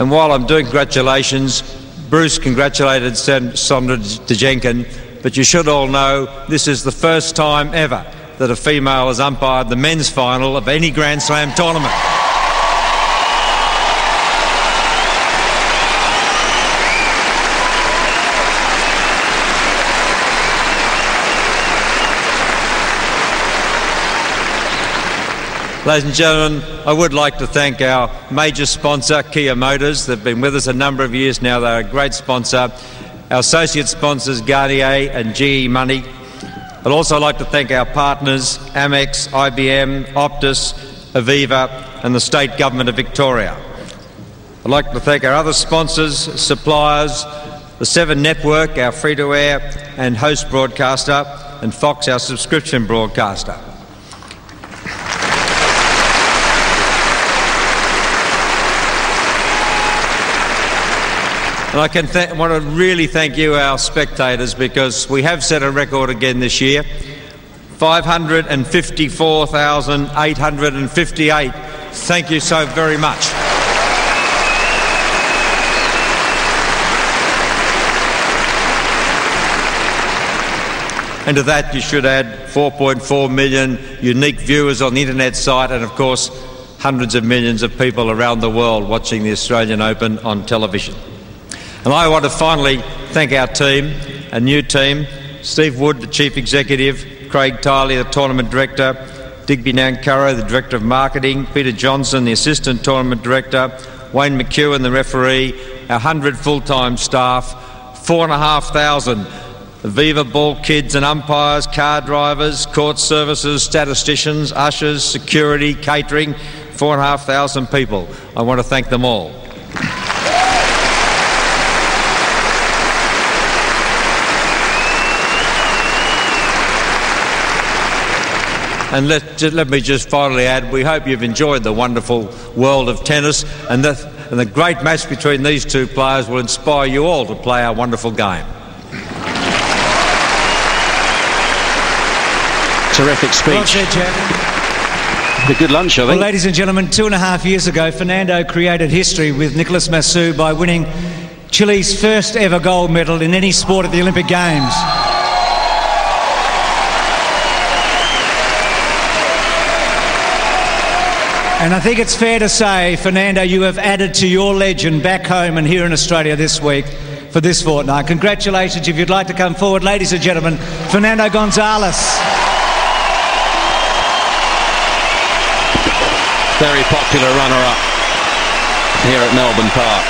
And while I'm doing congratulations, Bruce congratulated Sondra Dejenkin, but you should all know this is the first time ever that a female has umpired the men's final of any Grand Slam tournament. Ladies and gentlemen, I would like to thank our major sponsor, Kia Motors. They've been with us a number of years now. They're a great sponsor. Our associate sponsors, Garnier and GE Money. I'd also like to thank our partners, Amex, IBM, Optus, Aviva and the State Government of Victoria. I'd like to thank our other sponsors, suppliers, the Seven Network, our free-to-air and host broadcaster, and Fox, our subscription broadcaster. And I want to really thank you, our spectators, because we have set a record again this year. 554,858. Thank you so very much. And to that you should add 4.4 million unique viewers on the internet site and of course hundreds of millions of people around the world watching the Australian Open on television. And I want to finally thank our team, a new team, Steve Wood, the Chief Executive, Craig Tiley, the Tournament Director, Digby Nankara, the Director of Marketing, Peter Johnson, the Assistant Tournament Director, Wayne McEwen, the referee, our 100 full-time staff, 4,500 Aviva ball kids and umpires, car drivers, court services, statisticians, ushers, security, catering, 4,500 people. I want to thank them all. And let me just finally add, we hope you've enjoyed the wonderful world of tennis and the great match between these two players will inspire you all to play our wonderful game. Terrific speech. Well said, Jeff. A good lunch, I think. Well, ladies and gentlemen, 2.5 years ago, Fernando created history with Nicolas Massou by winning Chile's first ever gold medal in any sport at the Olympic Games. And I think it's fair to say, Fernando, you have added to your legend back home and here in Australia this week for this fortnight. Congratulations. If you'd like to come forward, ladies and gentlemen, Fernando Gonzalez. Very popular runner-up here at Melbourne Park.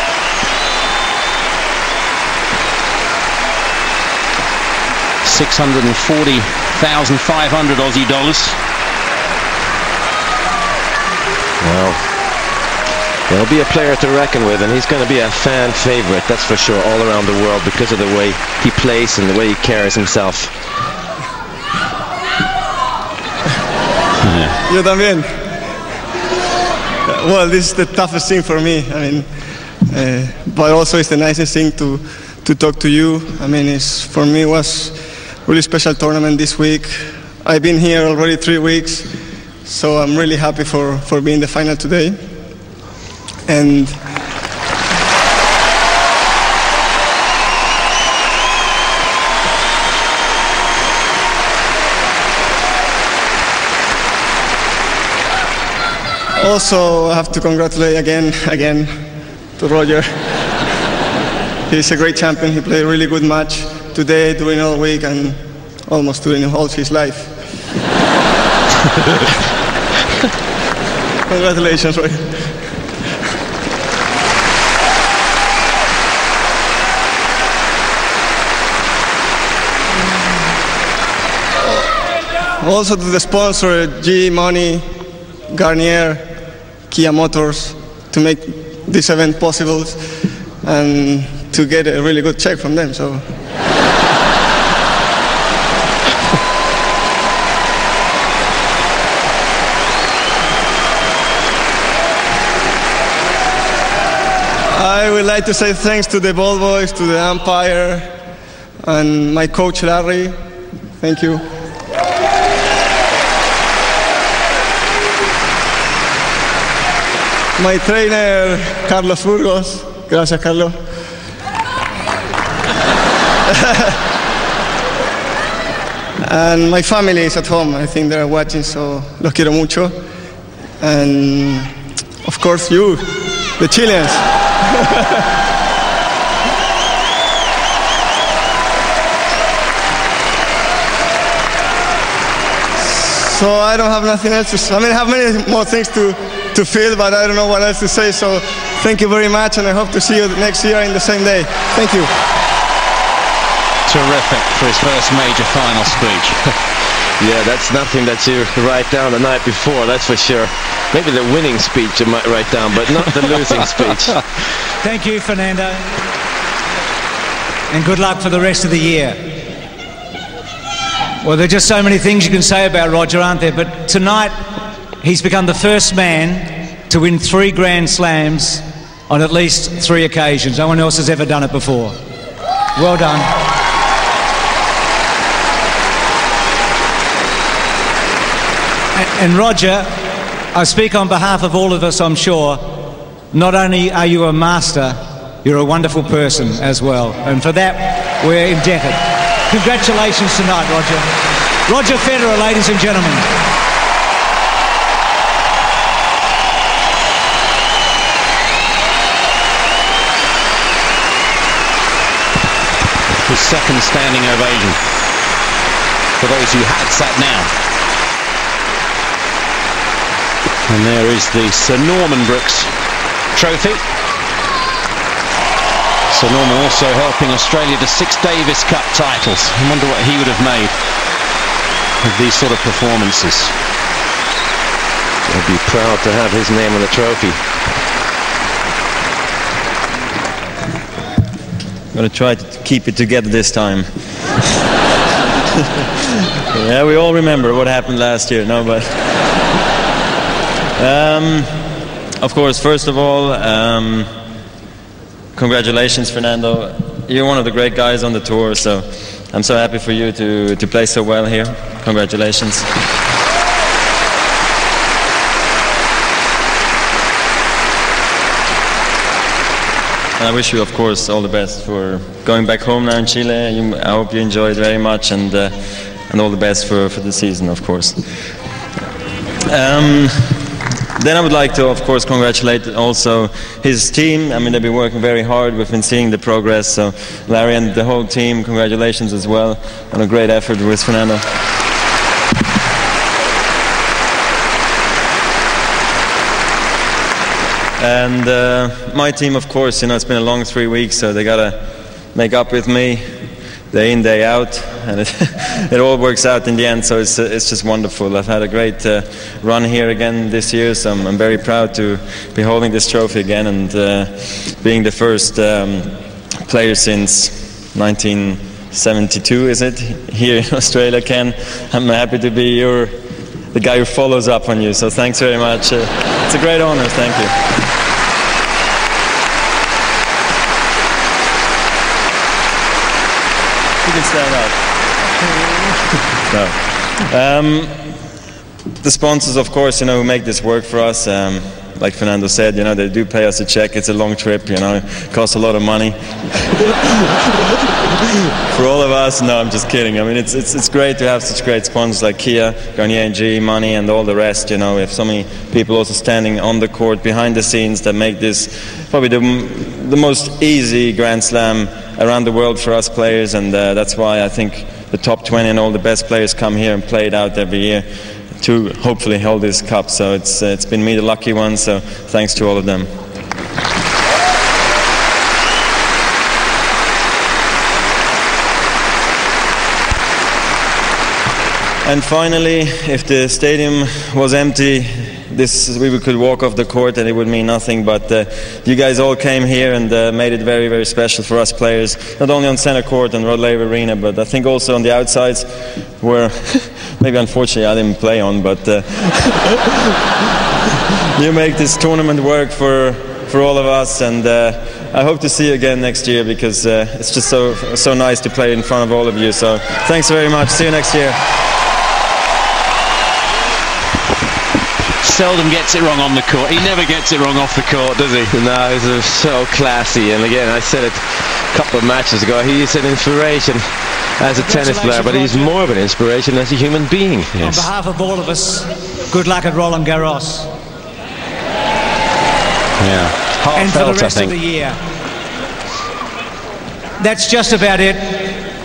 $640,500 Aussie dollars. Well, there'll be a player to reckon with, and he's going to be a fan favourite, that's for sure, all around the world because of the way he plays and the way he carries himself. Yo también. Well, this is the toughest thing for me. I mean, but also it's the nicest thing to talk to you. I mean, for me it was a really special tournament this week. I've been here already 3 weeks. So I'm really happy for being the final today. And also I have to congratulate again to Roger. He's a great champion. He played a really good match today, doing all week and almost doing all his life. Congratulations, Roy. Also to the sponsor, GE Money, Garnier, Kia Motors, to make this event possible and to get a really good check from them. So. I would like to say thanks to the ball boys, to the umpire, and my coach Larry. Thank you. my trainer, Carlos Burgos. Gracias, Carlos. And my family is at home. I think they're watching, so los quiero mucho. And of course you, the Chileans. So I don't have nothing else to say. I mean, I have many more things to feel, but I don't know what else to say. So thank you very much, and I hope to see you next year in the same day. Thank you. Terrific for his first major final speech. Yeah, that's nothing that you write down the night before, that's for sure. Maybe the winning speech you might write down, but not the losing speech. Thank you, Fernando. And good luck for the rest of the year. Well, there are just so many things you can say about Roger, aren't there? But tonight, he's become the first man to win 3 Grand Slams on at least 3 occasions. No one else has ever done it before. Well done. And Roger, I speak on behalf of all of us, I'm sure. Not only are you a master, you're a wonderful person as well. And for that, we're indebted. Congratulations tonight, Roger. Roger Federer, ladies and gentlemen. His second standing ovation for those who had sat now. And there is the Sir Norman Brooks trophy. Sir Norman also helping Australia to 6 Davis Cup titles. I wonder what he would have made of these sort of performances. I'd be proud to have his name on the trophy. I'm going to try to keep it together this time. Yeah, we all remember what happened last year. No, but of course, first of all, congratulations, Fernando. You're one of the great guys on the tour, so I'm so happy for you to play so well here. Congratulations. And I wish you, of course, all the best for going back home now in Chile. I hope you enjoy it very much, and all the best for the season, of course. Then I would like to, of course, congratulate also his team. I mean, they've been working very hard. We've been seeing the progress. So Larry and the whole team, congratulations as well on a great effort with Fernando. And my team, of course, you know, it's been a long 3 weeks, so they got to make up with me day in, day out, and it all works out in the end, so it's just wonderful. I've had a great run here again this year, so I'm very proud to be holding this trophy again, and being the first player since 1972, is it, here in Australia, Ken. I'm happy to be the guy who follows up on you, so thanks very much. It's a great honor, thank you. You can stand up. No. The sponsors, of course, you know, who make this work for us. Like Fernando said, you know, they do pay us a check. It's a long trip, you know, it costs a lot of money. For all of us, no, I'm just kidding. I mean, it's great to have such great sponsors like Kia, Garnier G, Money, and all the rest. You know, we have so many people also standing on the court, behind the scenes, that make this probably the most easy Grand Slam around the world for us players, and that's why I think the top 20 and all the best players come here and play it out every year to hopefully hold this cup. So it's been me the lucky one, so thanks to all of them. And finally, if the stadium was empty, we could walk off the court and it would mean nothing, but you guys all came here and made it very, very special for us players, not only on center court and Rod Laver Arena, but I think also on the outsides, where maybe unfortunately I didn't play on, but you make this tournament work for all of us, and I hope to see you again next year, because it's just so nice to play in front of all of you. So thanks very much. See you next year. seldom gets it wrong on the court. He never gets it wrong off the court, does he? No, he's so classy. And again, I said it a couple of matches ago, he's an inspiration as a tennis player, but he's more of an inspiration as a human being. Yes. On behalf of all of us, good luck at Roland Garros. Yeah, heartfelt, and for the rest of the year. That's just about it.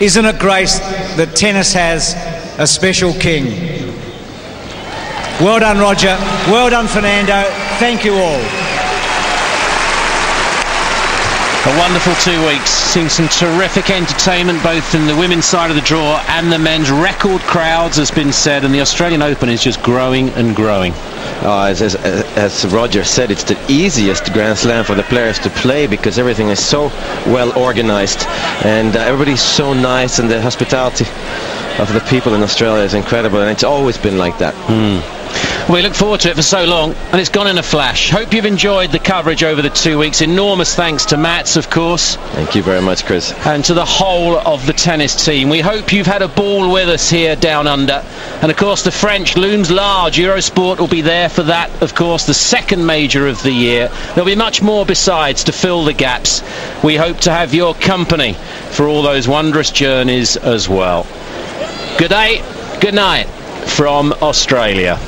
Isn't it great that tennis has a special king? Well done, Roger. Well done, Fernando. Thank you all. A wonderful 2 weeks, seeing some terrific entertainment both in the women's side of the draw and the men's. Record crowds, has been said, and the Australian Open is just growing and growing. As Roger said, it's the easiest Grand Slam for the players to play because everything is so well organized and everybody's so nice, and the hospitality of the people in Australia is incredible, and it's always been like that. We look forward to it for so long, and it's gone in a flash. Hope you've enjoyed the coverage over the 2 weeks. Enormous thanks to Mats, of course. Thank you very much, Chris. And to the whole of the tennis team. We hope you've had a ball with us here down under. And of course, the French looms large. Eurosport will be there for that, of course, the second major of the year. There'll be much more besides to fill the gaps. We hope to have your company for all those wondrous journeys as well. Good day, good night from Australia.